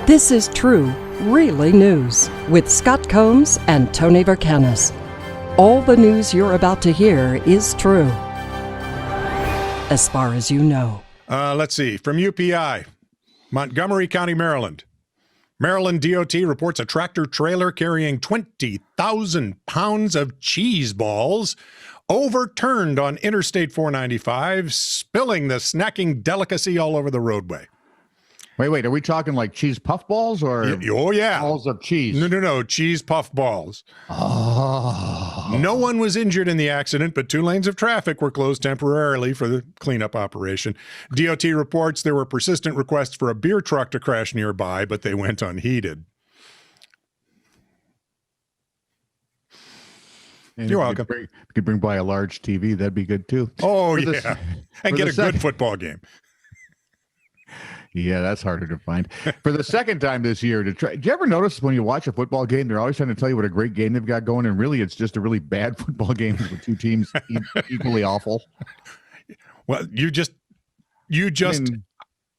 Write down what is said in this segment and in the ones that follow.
This is true, really news with Scott Combs and Tony Verkinnes. All the news you're about to hear is true, as far as you know. Let's see. From UPI, Montgomery County, Maryland. Maryland DOT reports a tractor trailer carrying 20,000 pounds of cheese balls overturned on Interstate 495, spilling the snacking delicacy all over the roadway. Wait. Are we talking like cheese puff balls or Oh, yeah. balls of cheese? No. Cheese puff balls. Oh. No one was injured in the accident, but 2 lanes of traffic were closed temporarily for the cleanup operation. DOT reports there were persistent requests for a beer truck to crash nearby, but they went unheeded. And You're welcome. You could bring by a large TV. That'd be good, too. Oh, yeah. And get a good football game. Yeah, that's harder to find. For the second time this year, do you ever notice when you watch a football game, they're always trying to tell you what a great game they've got going, and really it's just a really bad football game with 2 teams equally awful? Well, you just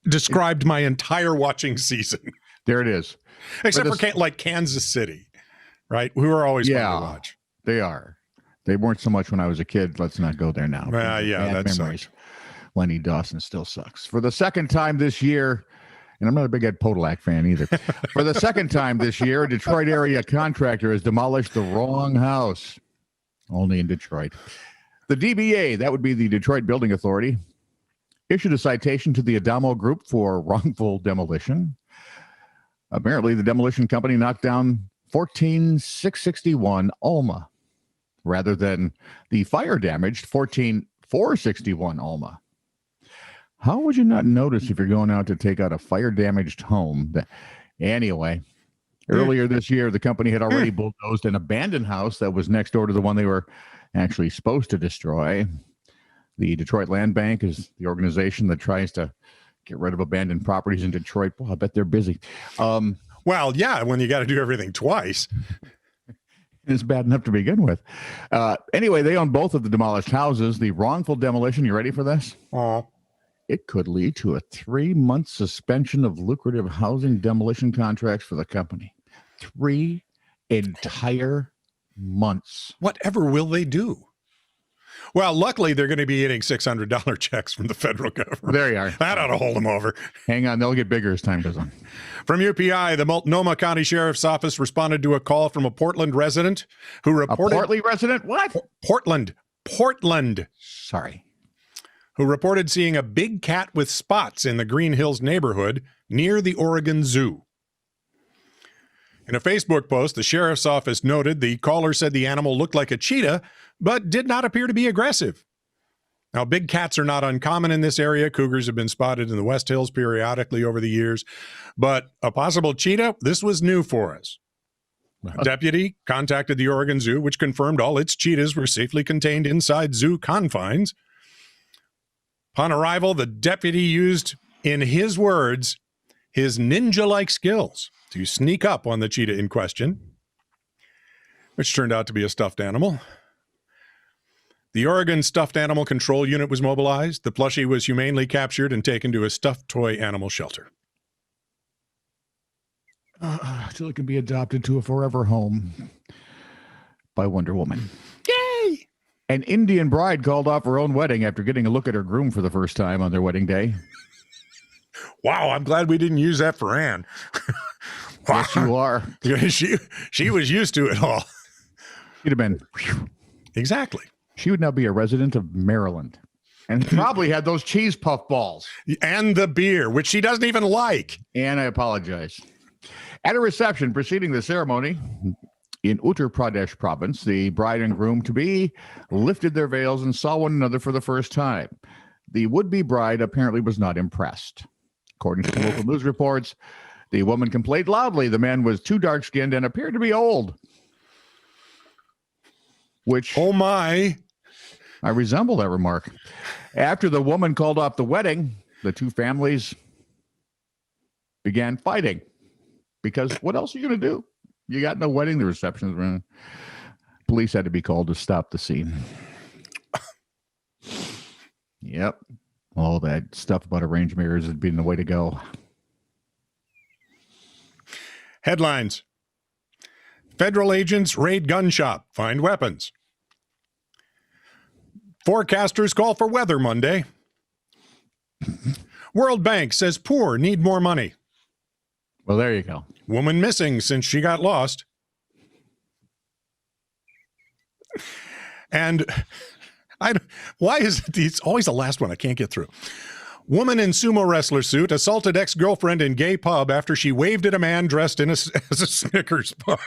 described my entire watching season. There it is. Except for like Kansas City, right? We were always fun to watch. They are. They weren't so much when I was a kid. Let's not go there now. Yeah, that's memories. Lenny Dawson still sucks. For the second time this year, and I'm not a big Ed Podolak fan either. For the second time this year, a Detroit area contractor has demolished the wrong house. Only in Detroit. The DBA, that would be the Detroit Building Authority, issued a citation to the Adamo Group for wrongful demolition. Apparently, the demolition company knocked down 14661 Alma rather than the fire-damaged 14461 Alma. How would you not notice if you're going out to take out a fire-damaged home? Anyway, earlier this year, the company had already bulldozed an abandoned house that was next door to the one they were actually supposed to destroy. The Detroit Land Bank is the organization that tries to get rid of abandoned properties in Detroit. Boy, I bet they're busy. Well, yeah, when you got to do everything twice. It's bad enough to begin with. Anyway, they own both of the demolished houses. The wrongful demolition, you ready for this? It could lead to a 3-month suspension of lucrative housing demolition contracts for the company. 3 entire months. Whatever will they do? Well, luckily, they're going to be getting $600 checks from the federal government. There you are. That ought to hold them over. Hang on. They'll get bigger as time goes on. From UPI, the Multnomah County Sheriff's Office responded to a call from a Portland resident who reported... A Portland resident? What? Portland. Sorry. Who reported seeing a big cat with spots in the Green Hills neighborhood near the Oregon Zoo. In a Facebook post, the sheriff's office noted the caller said the animal looked like a cheetah, but did not appear to be aggressive. Now, big cats are not uncommon in this area. Cougars have been spotted in the West Hills periodically over the years, but a possible cheetah, this was new for us. A deputy contacted the Oregon Zoo, which confirmed all its cheetahs were safely contained inside zoo confines. Upon arrival, the deputy used, in his words, his ninja-like skills to sneak up on the cheetah in question, which turned out to be a stuffed animal. The Oregon Stuffed Animal Control Unit was mobilized. The plushie was humanely captured and taken to a stuffed toy animal shelter. Till it can be adopted to a forever home by Wonder Woman. Yay! An Indian bride called off her own wedding after getting a look at her groom for the first time on their wedding day. Wow, I'm glad we didn't use that for Anne. Yes, you are. She was used to it all. She'd have been. Exactly. She would now be a resident of Maryland and probably had those cheese puff balls. And the beer, which she doesn't even like. And I apologize. At a reception preceding the ceremony in Uttar Pradesh province, the bride and groom-to-be lifted their veils and saw one another for the first time. The would-be bride apparently was not impressed. According to local news reports, the woman complained loudly the man was too dark-skinned and appeared to be old. Which, oh my, I resemble that remark. After the woman called off the wedding, the two families began fighting. Because what else are you going to do? You got no wedding, the reception. Police had to be called to stop the scene. Yep. All that stuff about arranged marriages had been the way to go. Headlines. Federal agents raid gun shop, find weapons. Forecasters call for weather Monday. World Bank says poor need more money. Well, there you go. Woman missing since she got lost. And why is it it's always the last one I can't get through? Woman in sumo wrestler suit assaulted ex-girlfriend in gay pub after she waved at a man dressed as a Snickers bar.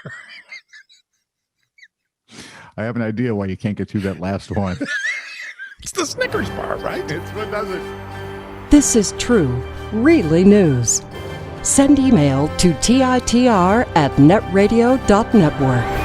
I have an idea why you can't get through that last one. It's the Snickers bar, right? It's what does it. This is true, really news. Send email to TITR@netradio.network.